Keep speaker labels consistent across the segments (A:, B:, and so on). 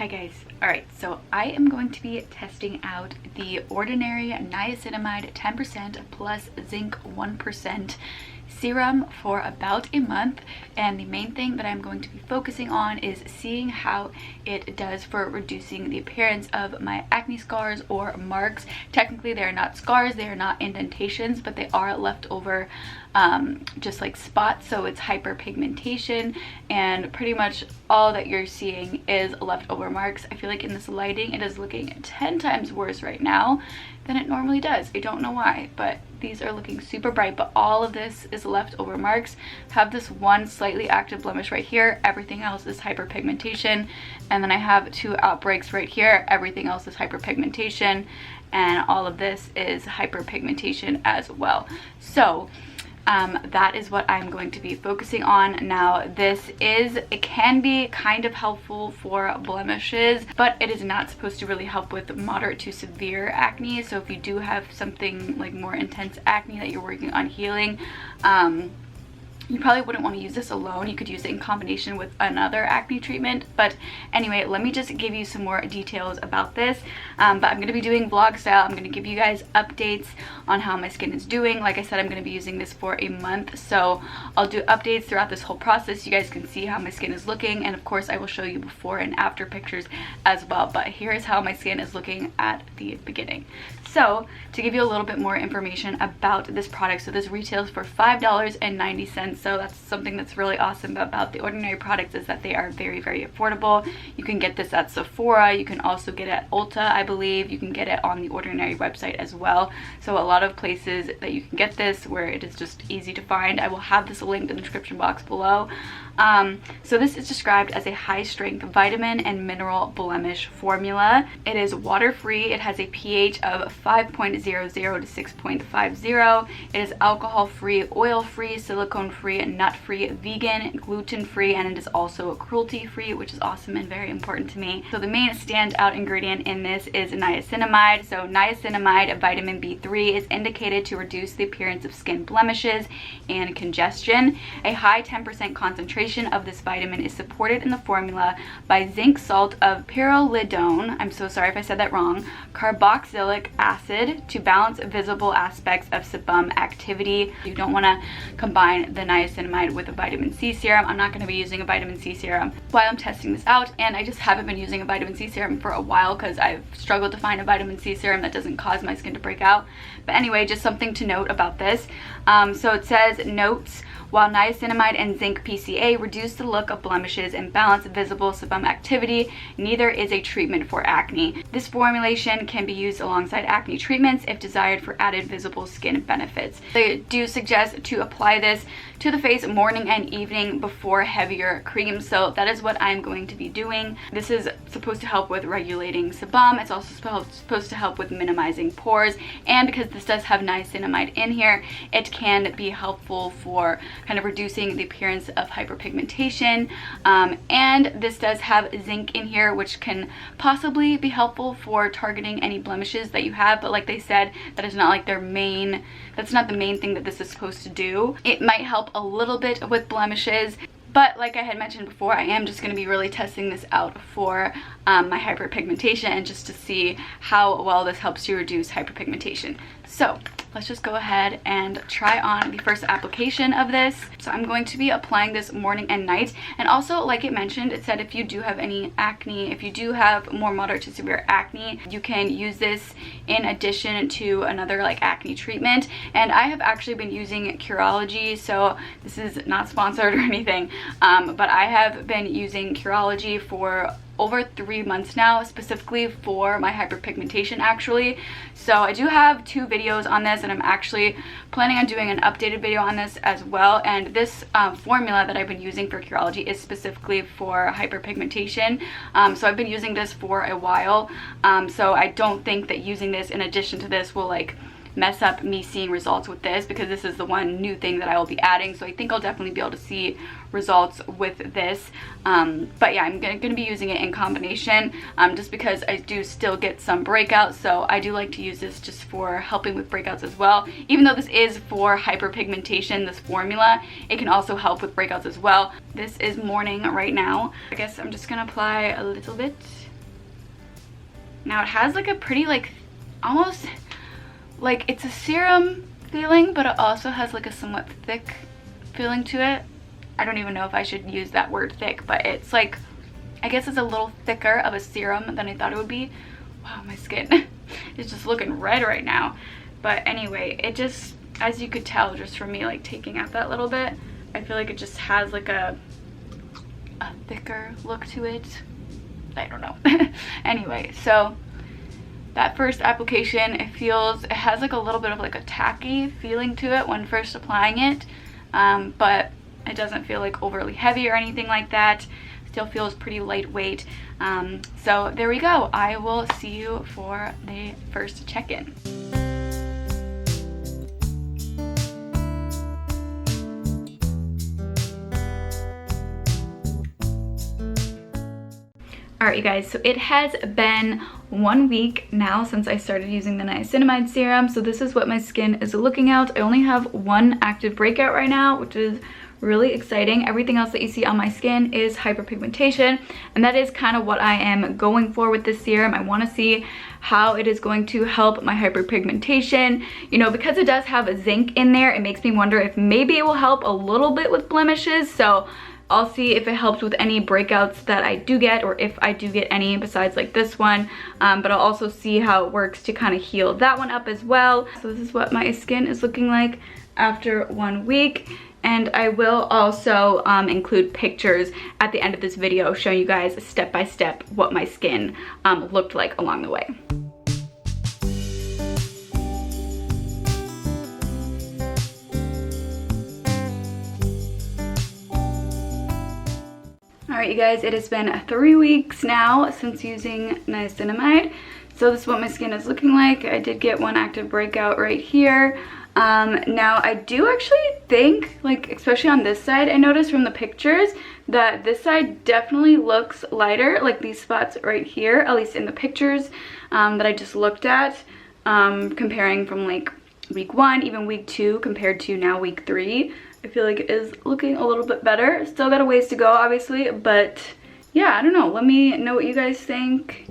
A: Hi guys. Alright, so I am going to be testing out the Ordinary Niacinamide 10% plus Zinc 1% serum for about a month, and the main thing that I'm going to be focusing on is seeing how it does for reducing the appearance of my acne scars or marks. Technically they are not scars, they are not indentations, but they are leftover just like spots, so it's hyperpigmentation, and pretty much all that you're seeing is leftover marks. I feel like in this lighting it is looking 10 times worse right now than it normally does. I don't know why, but these are looking super bright, but all of this is leftover marks. Have this one slightly active blemish right here, everything else is hyperpigmentation, and then I have 2 outbreaks right here, everything else is hyperpigmentation, and all of this is hyperpigmentation as well. So that is what I'm going to be focusing on. Now it can be kind of helpful for blemishes, but it is not supposed to really help with moderate to severe acne. So if you do have something like more intense acne that you're working on healing, you probably wouldn't want to use this alone. You could use it in combination with another acne treatment. But anyway, let me just give you some more details about this. But I'm going to be doing vlog style. I'm going to give you guys updates on how my skin is doing. Like I said, I'm going to be using this for a month, so I'll do updates throughout this whole process. You guys can see how my skin is looking, and of course I will show you before and after pictures as well. But here is how my skin is looking at the beginning. So to give you a little bit more information about this product, so this retails for $5.90. So that's something that's really awesome about the Ordinary products, is that they are very, very affordable. You can get this at Sephora. You can also get it at Ulta, I believe. You can get it on the Ordinary website as well. So a lot of places that you can get this where it is just easy to find. I will have this linked in the description box below. So this is described as a high-strength vitamin and mineral blemish formula. It is water-free. It has a pH of 5.00 to 6.50. It is alcohol-free, oil-free, silicone-free, nut-free, vegan, gluten-free, and it is also cruelty-free, which is awesome and very important to me. So the main standout ingredient in this is niacinamide. So niacinamide, vitamin B3, is indicated to reduce the appearance of skin blemishes and congestion. A high 10% concentration of this vitamin is supported in the formula by zinc salt of pyrrolidone, I'm so sorry if I said that wrong, carboxylic acid to balance visible aspects of sebum activity. You don't want to combine the niacinamide with a vitamin C serum. I'm not going to be using a vitamin C serum while I'm testing this out, and I just haven't been using a vitamin C serum for a while because I've struggled to find a vitamin C serum that doesn't cause my skin to break out. But anyway, just something to note about this. So it says, notes, while niacinamide and zinc PCA reduce the look of blemishes and balance visible sebum activity, neither is a treatment for acne. This formulation can be used alongside acne treatments if desired for added visible skin benefits. They do suggest to apply this to the face morning and evening before heavier creams, so that is what I'm going to be doing. This is supposed to help with regulating sebum. It's also supposed to help with minimizing pores, and because this does have niacinamide in here, it can be helpful for kind of reducing the appearance of hyperpigmentation, and this does have zinc in here, which can possibly be helpful for targeting any blemishes that you have, but like they said, that is not like that's not the main thing that this is supposed to do. It might help a little bit with blemishes, but like I had mentioned before, I am just going to be really testing this out for my hyperpigmentation, and just to see how well this helps you reduce hyperpigmentation. So let's just go ahead and try on the first application of this. So I'm going to be applying this morning and night. And also, like it mentioned, it said if you do have any acne, if you do have more moderate to severe acne, you can use this in addition to another like acne treatment. And I have actually been using Curology, so this is not sponsored or anything, but I have been using Curology for over 3 months now, specifically for my hyperpigmentation actually. So I do have 2 videos on this, and I'm actually planning on doing an updated video on this as well. And this formula that I've been using for Curology is specifically for hyperpigmentation. So I've been using this for a while. So I don't think that using this in addition to this will like mess up me seeing results with this, because this is the one new thing that I will be adding. So I think I'll definitely be able to see results with this. But yeah, I'm gonna be using it in combination, just because I do still get some breakouts. So I do like to use this just for helping with breakouts as well. Even though this is for hyperpigmentation, this formula, it can also help with breakouts as well. This is morning right now. I guess I'm just gonna apply a little bit Now it has like a pretty like almost like it's a serum feeling, but it also has like a somewhat thick feeling to it. I don't even know if I should use that word thick, but it's like, I guess it's a little thicker of a serum than I thought it would be. Wow, my skin is just looking red right now. But anyway, it just, as you could tell just from me like taking out that little bit, I feel like it just has like a thicker look to it. I don't know. Anyway, so that first application, it has like a little bit of like a tacky feeling to it when first applying it, but it doesn't feel like overly heavy or anything like that. Still feels pretty lightweight. So there we go. I will see you for the first check-in. Alright you guys, so it has been 1 week now since I started using the niacinamide serum. So this is what my skin is looking at. I only have one active breakout right now, which is really exciting. Everything else that you see on my skin is hyperpigmentation, and that is kind of what I am going for with this serum. I want to see how it is going to help my hyperpigmentation. You know, because it does have a zinc in there, it makes me wonder if maybe it will help a little bit with blemishes. So I'll see if it helps with any breakouts that I do get, or if I do get any besides like this one. But I'll also see how it works to kind of heal that one up as well. So this is what my skin is looking like after 1 week. And I will also include pictures at the end of this video showing you guys step by step what my skin looked like along the way. Alright you guys, it has been 3 weeks now since using niacinamide. So this is what my skin is looking like. I did get one active breakout right here. Now I do actually think, like especially on this side, I noticed from the pictures that this side definitely looks lighter, like these spots right here, at least in the pictures that I just looked at, comparing from like week 1, even week 2 compared to now week 3. I feel like it is looking a little bit better. Still got a ways to go obviously, but yeah, I don't know. Let me know what you guys think.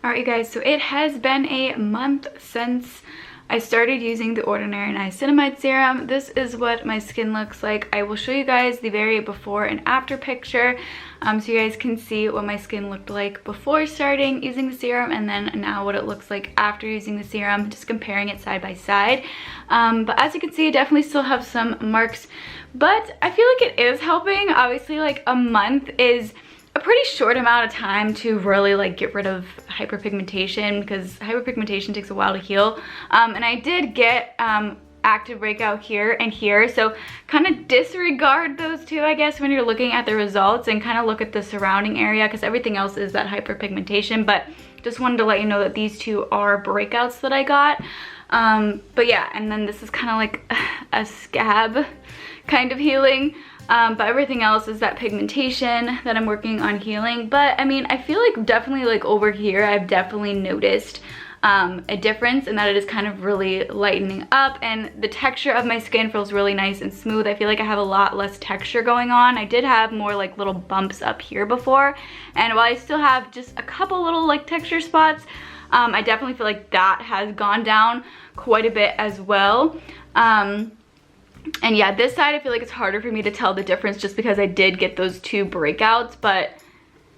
A: Alright you guys, so it has been a month since I started using the Ordinary Niacinamide Serum. This is what my skin looks like. I will show you guys the very before and after picture so you guys can see what my skin looked like before starting using the serum, and then now what it looks like after using the serum, just comparing it side by side. But as you can see, I definitely still have some marks, but I feel like it is helping. Obviously, like a month is a pretty short amount of time to really like get rid of hyperpigmentation, because hyperpigmentation takes a while to heal. And I did get active breakout here and here, so kind of disregard those two, I guess, when you're looking at the results, and kind of look at the surrounding area, because everything else is that hyperpigmentation. But just wanted to let you know that these two are breakouts that I got. But yeah, and then this is kind of like a scab kind of healing. But everything else is that pigmentation that I'm working on healing. But I mean, I feel like definitely like over here, I've definitely noticed a difference, in that it is kind of really lightening up, and the texture of my skin feels really nice and smooth. I feel like I have a lot less texture going on. I did have more like little bumps up here before, and while I still have just a couple little like texture spots, I definitely feel like that has gone down quite a bit as well. And yeah, this side I feel like it's harder for me to tell the difference just because I did get those two breakouts. But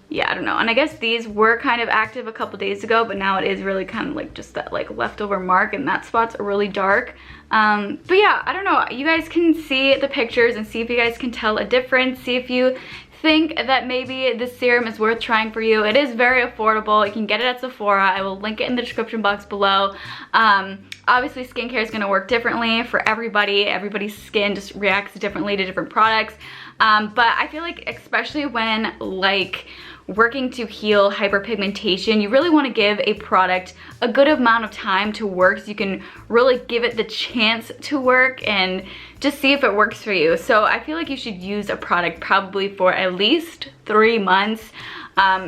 A: yeah, I don't know. And I guess these were kind of active a couple days ago, but now it is really kind of like just that like leftover mark, and that spot's really dark. But yeah, I don't know. You guys can see the pictures and see if you guys can tell a difference. See if you think that maybe this serum is worth trying for you. It is very affordable. You can get it at Sephora. I will link it in the description box below. Obviously skincare is going to work differently for everybody. Everybody's skin just reacts differently to different products. But I feel like especially when like working to heal hyperpigmentation, you really want to give a product a good amount of time to work, so you can really give it the chance to work and just see if it works for you. So I feel like you should use a product probably for at least 3 months,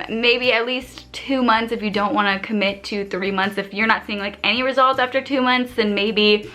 A: maybe at least 2 months if you don't want to commit to 3 months. If you're not seeing like any results after 2 months, then maybe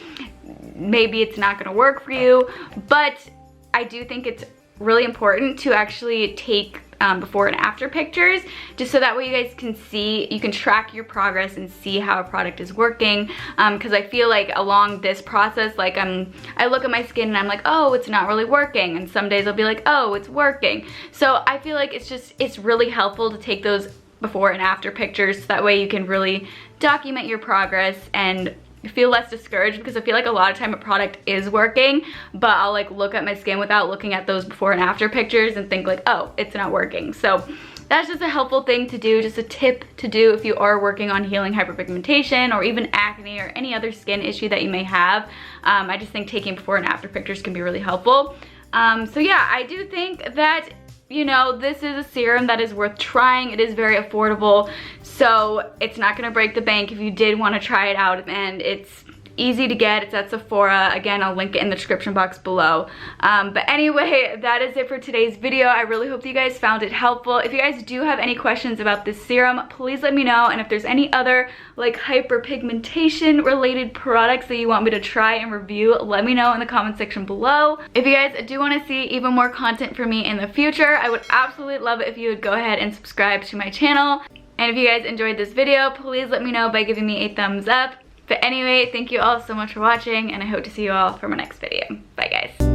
A: it's not going to work for you. But I do think it's really important to actually take before and after pictures, just so that way you guys can see, you can track your progress and see how a product is working, because I feel like along this process, like I look at my skin and I'm like, oh, it's not really working, and some days I'll be like, oh, it's working. So I feel like it's really helpful to take those before and after pictures, so that way you can really document your progress and feel less discouraged, because I feel like a lot of time a product is working, but I'll like look at my skin without looking at those before and after pictures and think like, oh, it's not working. So that's just a helpful thing to do, just a tip to do if you are working on healing hyperpigmentation or even acne or any other skin issue that you may have. I just think taking before and after pictures can be really helpful. So yeah, I do think that, you know, this is a serum that is worth trying. It is very affordable, so it's not gonna break the bank if you did want to try it out, and it's easy to get. It's at Sephora. Again, I'll link it in the description box below. But anyway, that is it for today's video. I really hope that you guys found it helpful. If you guys do have any questions about this serum, please let me know, and if there's any other like hyperpigmentation related products that you want me to try and review, let me know in the comment section below. If you guys do want to see even more content from me in the future, I would absolutely love it if you would go ahead and subscribe to my channel. And if you guys enjoyed this video, please let me know by giving me a thumbs up. But anyway, thank you all so much for watching, and I hope to see you all for my next video. Bye guys.